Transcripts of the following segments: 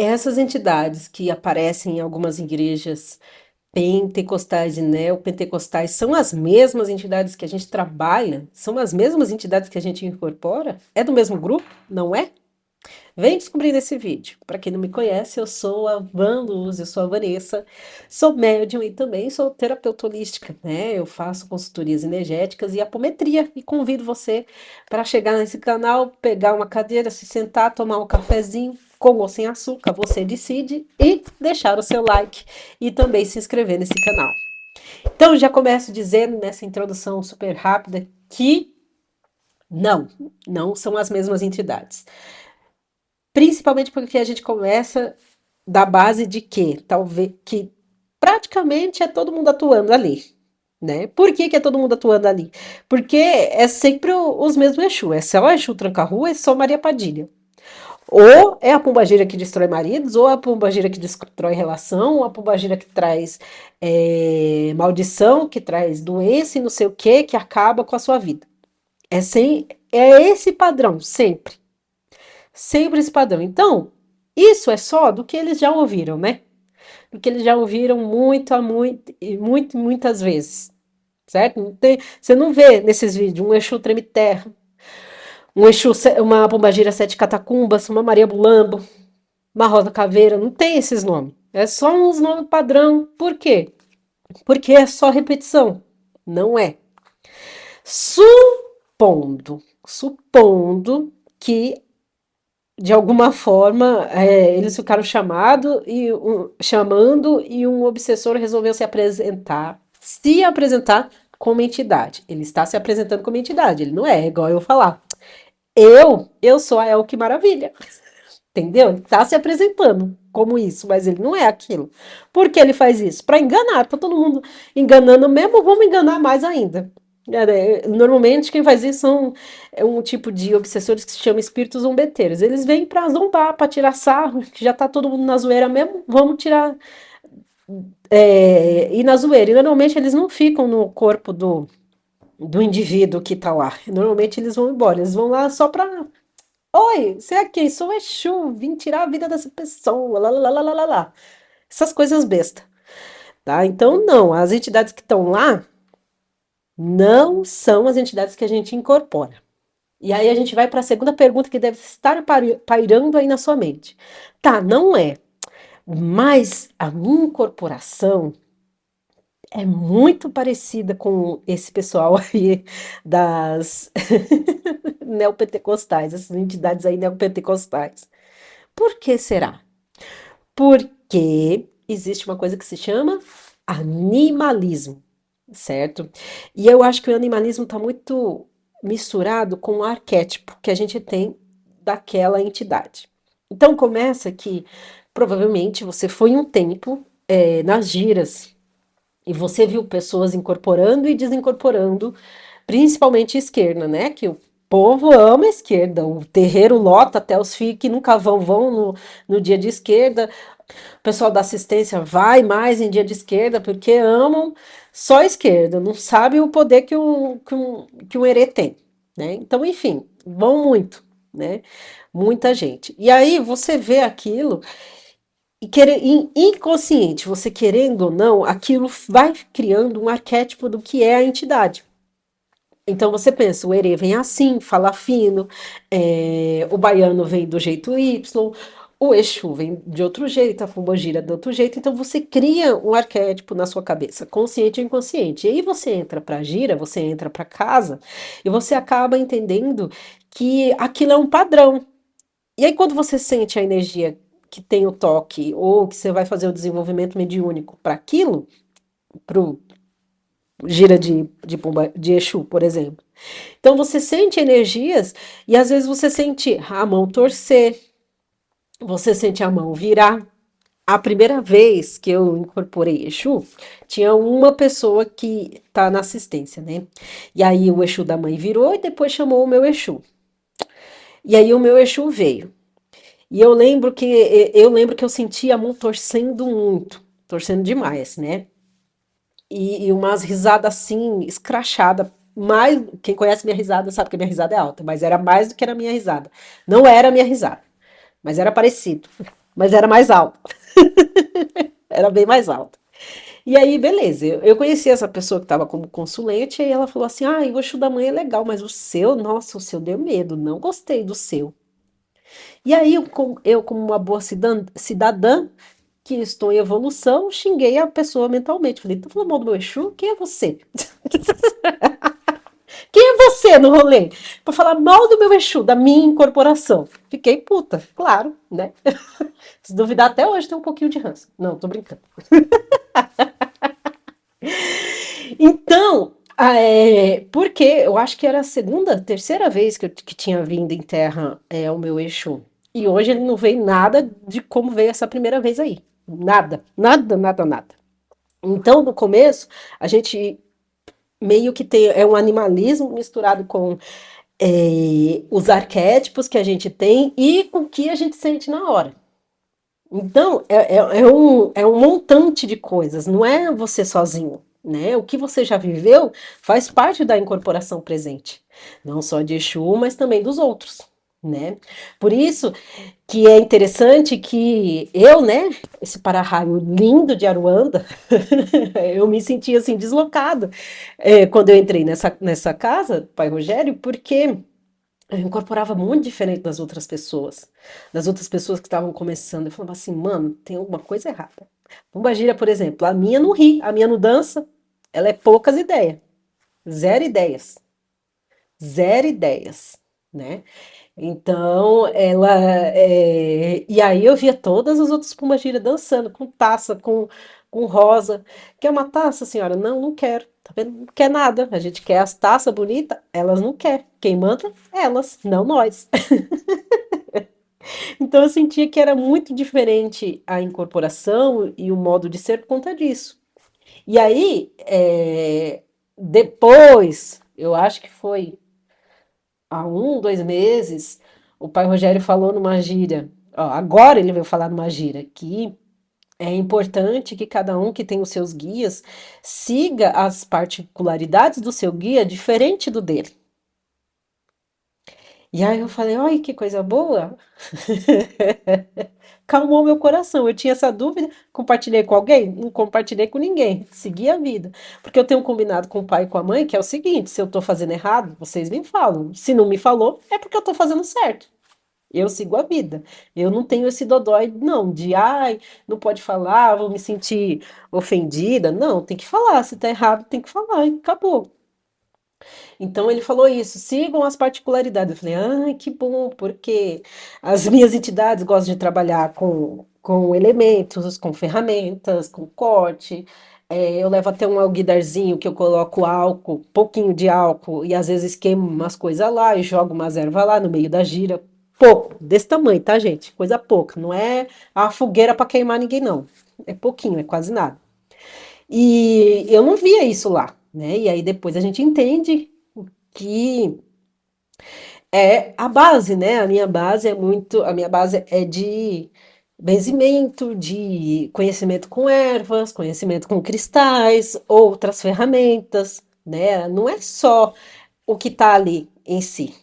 Essas entidades que aparecem em algumas igrejas pentecostais e neopentecostais são as mesmas entidades que a gente trabalha? São as mesmas entidades que a gente incorpora? É do mesmo grupo? Não é? Vem descobrir nesse vídeo. Para quem não me conhece, eu sou a Van Luz, eu sou a Vanessa, sou médium e também sou terapeuta holística, né? Eu faço consultorias energéticas e apometria e convido você para chegar nesse canal, pegar uma cadeira, se sentar, tomar um cafezinho, com ou sem açúcar, você decide, e deixar o seu like e também se inscrever nesse canal. Então, já começo dizendo nessa introdução super rápida que não, não são as mesmas entidades. Principalmente porque a gente começa da base de que talvez que praticamente é todo mundo atuando ali, né? Por que é todo mundo atuando ali? Porque é sempre os mesmos Exu, é só Exu Tranca-Rua, é só Maria Padilha. Ou é a pombagira que destrói maridos, ou a pombagira que destrói relação, ou a pombagira que traz maldição, que traz doença e não sei o que acaba com a sua vida. É esse padrão, sempre. Sempre esse padrão. Então, isso é só do que eles já ouviram, né? Do que eles já ouviram muitas vezes, certo? Você não vê nesses vídeos um Exu treme terra, uma pombagira sete catacumbas, uma Maria Bulambo, uma Rosa Caveira, não tem esses nomes. É só uns nomes padrão. Por quê? Porque é só repetição. Não é. Supondo que de alguma forma, eles ficaram chamando e um obsessor resolveu se apresentar como entidade. Ele está se apresentando como entidade, ele não é igual eu falar. Eu sou a El que Maravilha, entendeu? Ele está se apresentando como isso, mas ele não é aquilo. Por que ele faz isso? Para enganar, tá todo mundo enganando mesmo, vamos enganar mais ainda. Normalmente quem faz isso é um tipo de obsessores que se chama espíritos zombeteiros. Eles vêm para zombar, para tirar sarro, que já tá todo mundo na zoeira mesmo, vamos tirar e na zoeira. E normalmente eles não ficam no corpo do indivíduo que tá lá. Normalmente eles vão embora, eles vão lá só para oi, você é quem? Sou Exu, vim tirar a vida dessa pessoa, lá, lá, lá, lá, lá, lá. Essas coisas besta, tá? Então, não, as entidades que estão lá não são as entidades que a gente incorpora. E aí a gente vai para a segunda pergunta que deve estar pairando aí na sua mente. Tá, não é, mas a minha incorporação é muito parecida com esse pessoal aí das neopentecostais, essas entidades aí neopentecostais. Por que será? Porque existe uma coisa que se chama animalismo, certo? E eu acho que o animalismo está muito misturado com o arquétipo que a gente tem daquela entidade. Então começa que provavelmente você foi um tempo nas giras e você viu pessoas incorporando e desincorporando, principalmente esquerda, né? Que o povo ama a esquerda, o terreiro lota até os filhos que nunca vão no dia de esquerda. O pessoal da assistência vai mais em dia de esquerda porque amam só a esquerda, não sabe o poder que um herê tem, né? Então, enfim, vão muito, né? Muita gente. E aí você vê aquilo inconsciente, você querendo ou não, aquilo vai criando um arquétipo do que é a entidade. Então você pensa, o herê vem assim, fala fino, o baiano vem do jeito Y, o Exu vem de outro jeito, a pombogira de outro jeito, então você cria um arquétipo na sua cabeça, consciente ou inconsciente. E aí você entra para a gira, você entra para casa e você acaba entendendo que aquilo é um padrão. E aí quando você sente a energia que tem o toque ou que você vai fazer o desenvolvimento mediúnico para aquilo, pro gira de Exu, por exemplo. Então você sente energias e às vezes você sente a mão torcer, você sente a mão virar. A primeira vez que eu incorporei Exu, tinha uma pessoa que tá na assistência, né? E aí o Exu da mãe virou e depois chamou o meu Exu. E aí o meu Exu veio. E eu lembro que eu sentia a mão torcendo muito, torcendo demais, né? E umas risadas assim, escrachada. Mais, quem conhece minha risada sabe que a minha risada é alta, mas era mais do que era a minha risada. Não era a minha risada, mas era parecido. mas era mais alto, era bem mais alto. E aí, beleza, eu conheci essa pessoa que estava como consulente, e aí ela falou assim: ah, o Exu da Mãe é legal, mas o seu, nossa, o seu deu medo, não gostei do seu. E aí, como uma boa cidadã, que estou em evolução, xinguei a pessoa mentalmente. Falei: tá falando mal do meu Exu? Quem é você? Quem é você no rolê? Pra falar mal do meu Exu, da minha incorporação. Fiquei puta, claro, né? Se duvidar, até hoje tem um pouquinho de ranço. Não, tô brincando. Então, porque eu acho que era a segunda, terceira vez que tinha vindo em terra o meu Exu. E hoje ele não veio nada de como veio essa primeira vez aí. Nada, nada, nada, nada. Então, no começo, a gente meio que tem um animalismo misturado com os arquétipos que a gente tem e com o que a gente sente na hora. Então, é um montante de coisas, não é você sozinho, né? O que você já viveu faz parte da incorporação presente, não só de Exu, mas também dos outros, né? Por isso que é interessante que eu, né, esse para-raio lindo de Aruanda, eu me senti assim deslocado quando eu entrei nessa casa, Pai Rogério, porque eu incorporava muito diferente das outras pessoas que estavam começando. Eu falava assim, mano, tem alguma coisa errada. Pombagira, por exemplo, a minha não ri, a minha não dança, ela é poucas ideias, zero ideias, zero ideias, né? Então, e aí eu via todas as outras pombagiras dançando, com taça, com rosa. Quer uma taça, senhora? Não, não quero. Tá vendo? Não quer nada. A gente quer as taças bonitas, elas não querem. Quem manda? Elas, não nós. Então eu sentia que era muito diferente a incorporação e o modo de ser por conta disso. E aí, depois, eu acho que foi há 2 meses, o pai Rogério falou numa gíria. Ó, agora ele veio falar numa gíria que é importante que cada um que tem os seus guias siga as particularidades do seu guia diferente do dele. E aí eu falei, olha que coisa boa. Calmou meu coração. Eu tinha essa dúvida, compartilhei com alguém? Não compartilhei com ninguém. Segui a vida. Porque eu tenho um combinado com o pai e com a mãe, que é o seguinte: se eu tô fazendo errado, vocês me falam. Se não me falou, é porque eu tô fazendo certo. Eu sigo a vida. Eu não tenho esse dodói, não, de ai, não pode falar, vou me sentir ofendida. Não, tem que falar. Se tá errado, tem que falar e acabou. Então ele falou isso, sigam as particularidades. Eu falei, ai, que bom, porque as minhas entidades gostam de trabalhar com elementos, com ferramentas, com corte. Eu levo até um alguidarzinho que eu coloco álcool, pouquinho de álcool, e às vezes queimo umas coisas lá e jogo umas ervas lá no meio da gira. Pouco, desse tamanho, tá, gente? Coisa pouca. Não é a fogueira para queimar ninguém, não. É pouquinho, é quase nada. E eu não via isso lá, né? E aí depois a gente entende que é a base, né? A minha base é de benzimento, de conhecimento com ervas, conhecimento com cristais, outras ferramentas, né? Não é só o que está ali em si.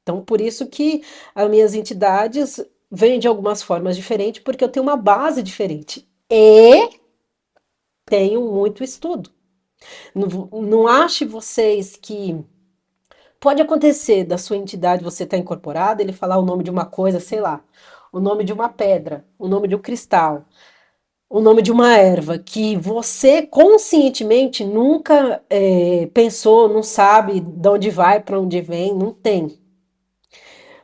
Então, por isso que as minhas entidades vêm de algumas formas diferentes, porque eu tenho uma base diferente e tenho muito estudo. Não, não ache vocês que pode acontecer da sua entidade você estar incorporada, ele falar o nome de uma coisa, sei lá, o nome de uma pedra, o nome de um cristal, o nome de uma erva, que você conscientemente nunca pensou, não sabe de onde vai, para onde vem, não tem.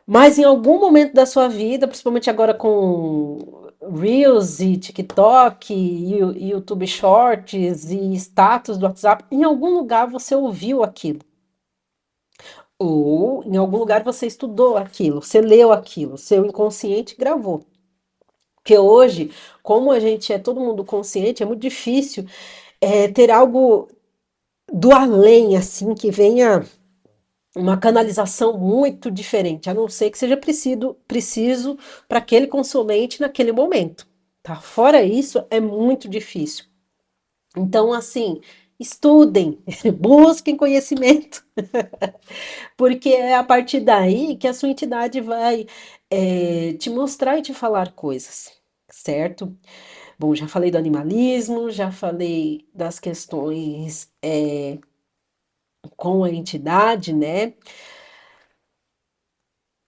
Mas em algum momento da sua vida, principalmente agora com Reels e TikTok e YouTube Shorts e status do WhatsApp, em algum lugar você ouviu aquilo. Ou em algum lugar você estudou aquilo, você leu aquilo, seu inconsciente gravou. Porque hoje, como a gente é todo mundo consciente, é muito difícil ter algo do além, assim, que venha uma canalização muito diferente, a não ser que seja preciso para aquele consulente naquele momento. Tá? Fora isso, é muito difícil. Então, assim, estudem, busquem conhecimento. Porque é a partir daí que a sua entidade vai te mostrar e te falar coisas. certo? Bom, já falei do animalismo, já falei das questões com a entidade, né?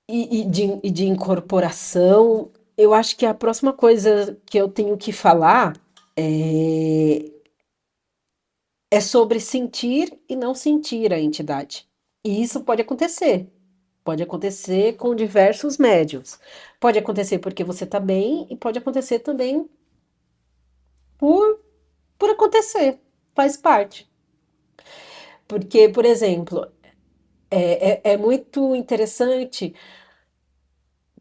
E de incorporação. Eu acho que a próxima coisa que eu tenho que falar é sobre sentir e não sentir a entidade. E isso pode acontecer. Pode acontecer com diversos médiums. Pode acontecer porque você está bem e pode acontecer também por, por acontecer. Faz parte. Porque, por exemplo, é muito interessante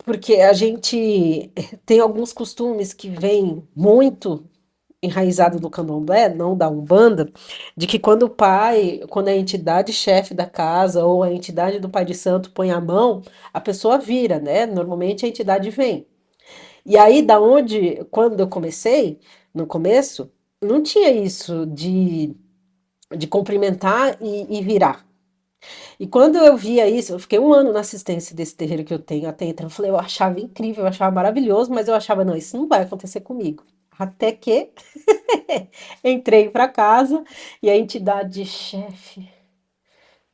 porque a gente tem alguns costumes que vêm muito enraizado do candomblé, não da Umbanda, de que quando o pai, quando a entidade chefe da casa ou a entidade do pai de santo põe a mão, a pessoa vira, né? Normalmente a entidade vem. E aí, da onde, quando eu comecei, no começo, não tinha isso de cumprimentar e virar. E quando eu via isso, eu fiquei um ano na assistência desse terreiro que eu tenho até então. Eu falei, eu achava incrível, eu achava maravilhoso, mas eu achava, não, isso não vai acontecer comigo. Até que entrei para casa e a entidade chefe,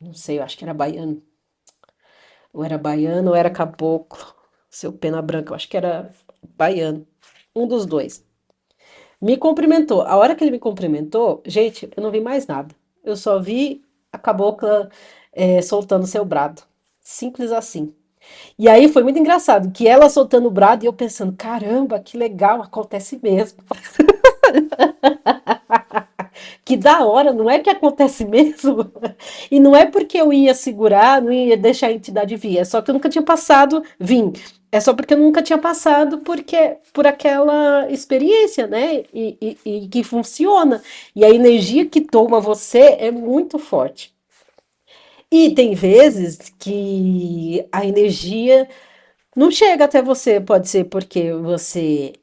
não sei, eu acho que era baiano, ou era caboclo, seu pena branca, eu acho que era baiano, um dos dois. Me cumprimentou. A hora que ele me cumprimentou, gente, eu não vi mais nada. Eu só vi a cabocla soltando seu brado. Simples assim. E aí foi muito engraçado, que ela soltando o brado e eu pensando, caramba, que legal, acontece mesmo. Que da hora, não é que acontece mesmo? E não é porque eu ia segurar, não ia deixar a entidade vir, é só que eu nunca tinha passado, vim. É só porque eu nunca tinha passado por aquela experiência, né? E que funciona. E a energia que toma você é muito forte. E tem vezes que a energia não chega até você, pode ser porque você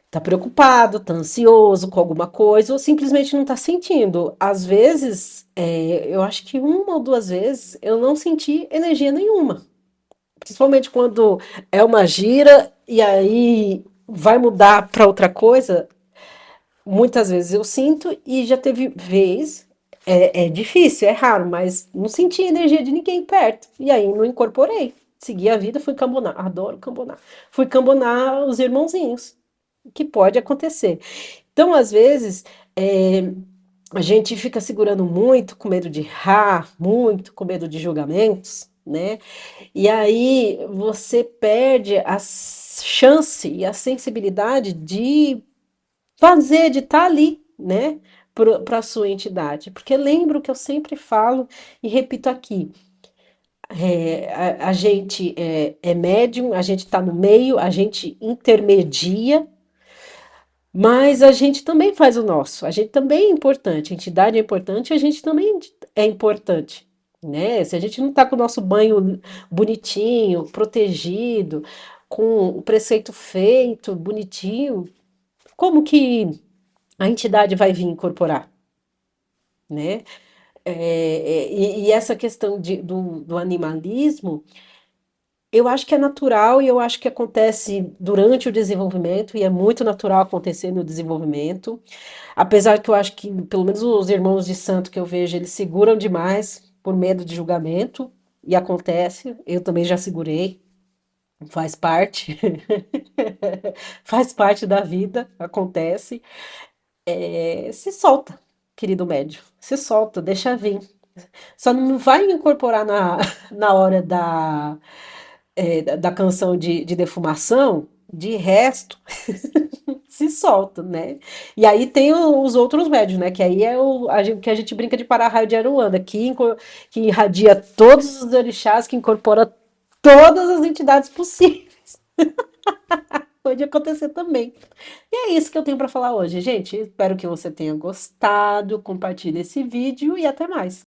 tá preocupado, tá ansioso com alguma coisa, ou simplesmente não tá sentindo. Às vezes, eu acho que uma ou duas vezes eu não senti energia nenhuma. Principalmente quando é uma gira e aí vai mudar para outra coisa, muitas vezes eu sinto e já teve vez, é difícil, é raro, mas não senti energia de ninguém perto. E aí não incorporei. Segui a vida, fui cambonar. Adoro cambonar. Fui cambonar os irmãozinhos, que pode acontecer. Então, às vezes, a gente fica segurando muito, com medo de errar, muito com medo de julgamentos, né? E aí você perde a chance e a sensibilidade de fazer, de estar ali, né? Para a sua entidade. Porque lembro que eu sempre falo e repito aqui: a gente é médium, a gente está no meio, a gente intermedia, mas a gente também faz o nosso, a gente também é importante, a entidade é importante, a gente também é importante, né? Se a gente não está com o nosso banho bonitinho, protegido, com o preceito feito, bonitinho, como que a entidade vai vir incorporar, né? E essa questão do animalismo, eu acho que é natural e eu acho que acontece durante o desenvolvimento, e é muito natural acontecer no desenvolvimento. Apesar que eu acho que, pelo menos os irmãos de santo que eu vejo, eles seguram demais por medo de julgamento, e acontece, eu também já segurei, faz parte, faz parte da vida, acontece. Se solta, querido médio, se solta, deixa vir. Só não vai incorporar na hora da canção de defumação, de resto, se solta, né? E aí tem os outros médios, né? Que aí é que a gente brinca de para-raio de Aruanda, que irradia todos os orixás, que incorpora todas as entidades possíveis. Pode acontecer também. E é isso que eu tenho para falar hoje, gente. Espero que você tenha gostado. Compartilhe esse vídeo e até mais.